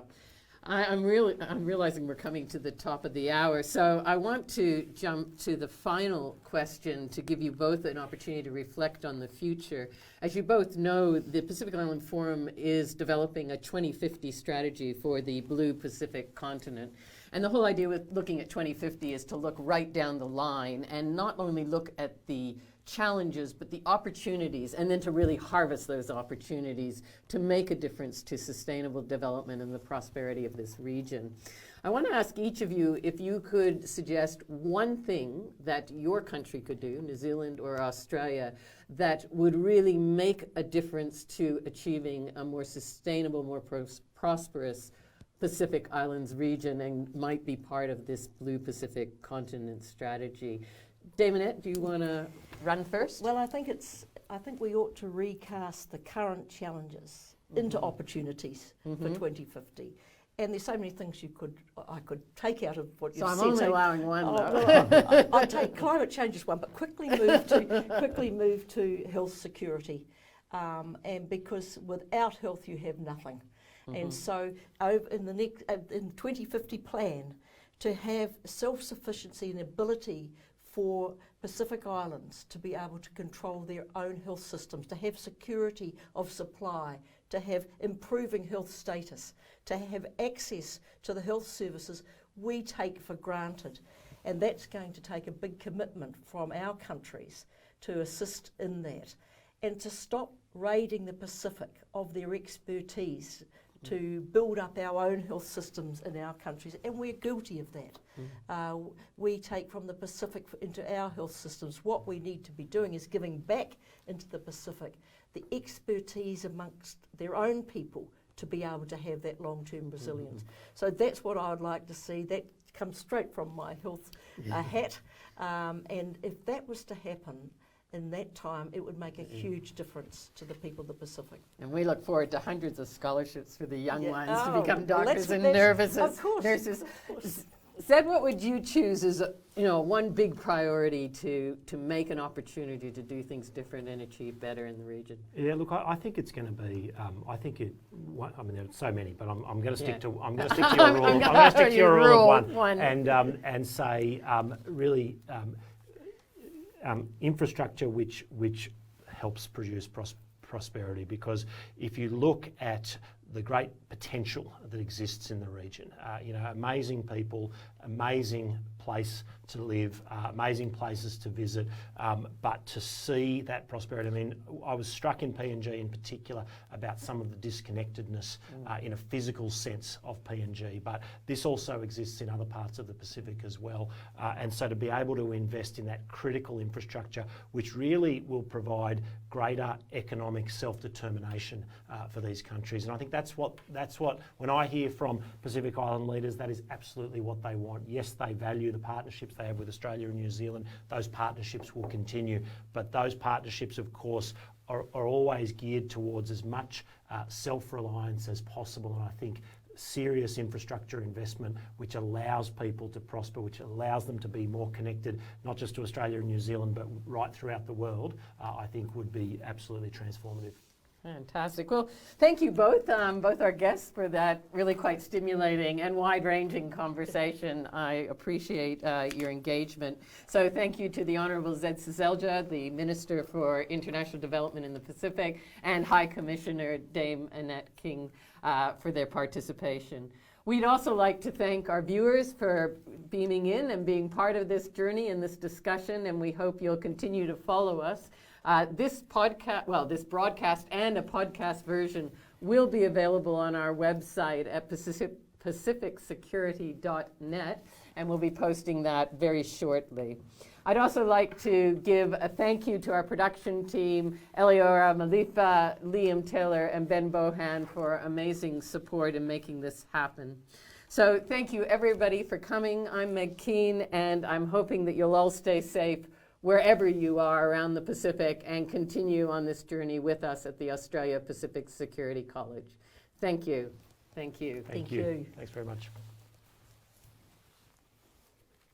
I'm realizing we're coming to the top of the hour, so I want to jump to the final question to give you both an opportunity to reflect on the future. As you both know, the Pacific Island Forum is developing a 2050 strategy for the Blue Pacific continent. And the whole idea with looking at 2050 is to look right down the line and not only look at the challenges, but the opportunities, and then to really harvest those opportunities to make a difference to sustainable development and the prosperity of this region. I want to ask each of you if you could suggest one thing that your country could do, New Zealand or Australia, that would really make a difference to achieving a more sustainable, more prosperous Pacific Islands region and might be part of this Blue Pacific continent strategy. Annette, do you want to run first? Well, I think we ought to recast the current challenges into opportunities for 2050. And there's so many things I could take out of what you've said. So I'm only allowing one. I'll take climate change as one, but quickly move to health security, and because without health you have nothing. And so in the 2050 plan, to have self-sufficiency and ability for Pacific Islands to be able to control their own health systems, to have security of supply, to have improving health status, to have access to the health services we take for granted. And that's going to take a big commitment from our countries to assist in that. And to stop raiding the Pacific of their expertise, to build up our own health systems in our countries, and we're guilty of that. We take from the Pacific into our health systems. What we need to be doing is giving back into the Pacific the expertise amongst their own people to be able to have that long-term resilience. So that's what I would like to see. That comes straight from my health hat. And if that was to happen, in that time, it would make a huge difference to the people of the Pacific. And we look forward to hundreds of scholarships for the young ones to Oh, become well, doctors and nurses. Zed, what would you choose as one big priority to make an opportunity to do things different and achieve better in the region? Yeah, look, I think it's going to be. I mean, there are so many, but I'm going to stick to. I'm going to stick to your rule. I'm going to stick to your rule of one. And say really. Infrastructure which helps produce prosperity, because if you look at the great potential that exists in the region, amazing people, amazing place to live, amazing places to visit, but to see that prosperity. I mean, I was struck in PNG in particular about some of the disconnectedness in a physical sense of PNG, but this also exists in other parts of the Pacific as well. And so to be able to invest in that critical infrastructure, which really will provide greater economic self-determination for these countries. And I think that's what, when I hear from Pacific Island leaders, that is absolutely what they want. Yes, they value the partnerships they have with Australia and New Zealand. Those partnerships will continue, but those partnerships, of course, are always geared towards as much self-reliance as possible. And I think serious infrastructure investment which allows people to prosper, which allows them to be more connected, not just to Australia and New Zealand, but right throughout the world, I think would be absolutely transformative. Fantastic. Well, thank you both, both our guests, for that really quite stimulating and wide-ranging conversation. I appreciate your engagement. So thank you to the Honourable Zed Seselja, the Minister for International Development in the Pacific, and High Commissioner Dame Annette King for their participation. We'd also like to thank our viewers for beaming in and being part of this journey and this discussion, and we hope you'll continue to follow us. This broadcast and a podcast version will be available on our website at pacificsecurity.net, and we'll be posting that very shortly. I'd also like to give a thank you to our production team, Eliora Malifa, Liam Taylor, and Ben Bohan, for amazing support in making this happen. So thank you, everybody, for coming. I'm Meg Keane, and I'm hoping that you'll all stay safe wherever you are around the Pacific and continue on this journey with us at the Australia Pacific Security College. Thank you. Thank you. Thank you. Thanks very much.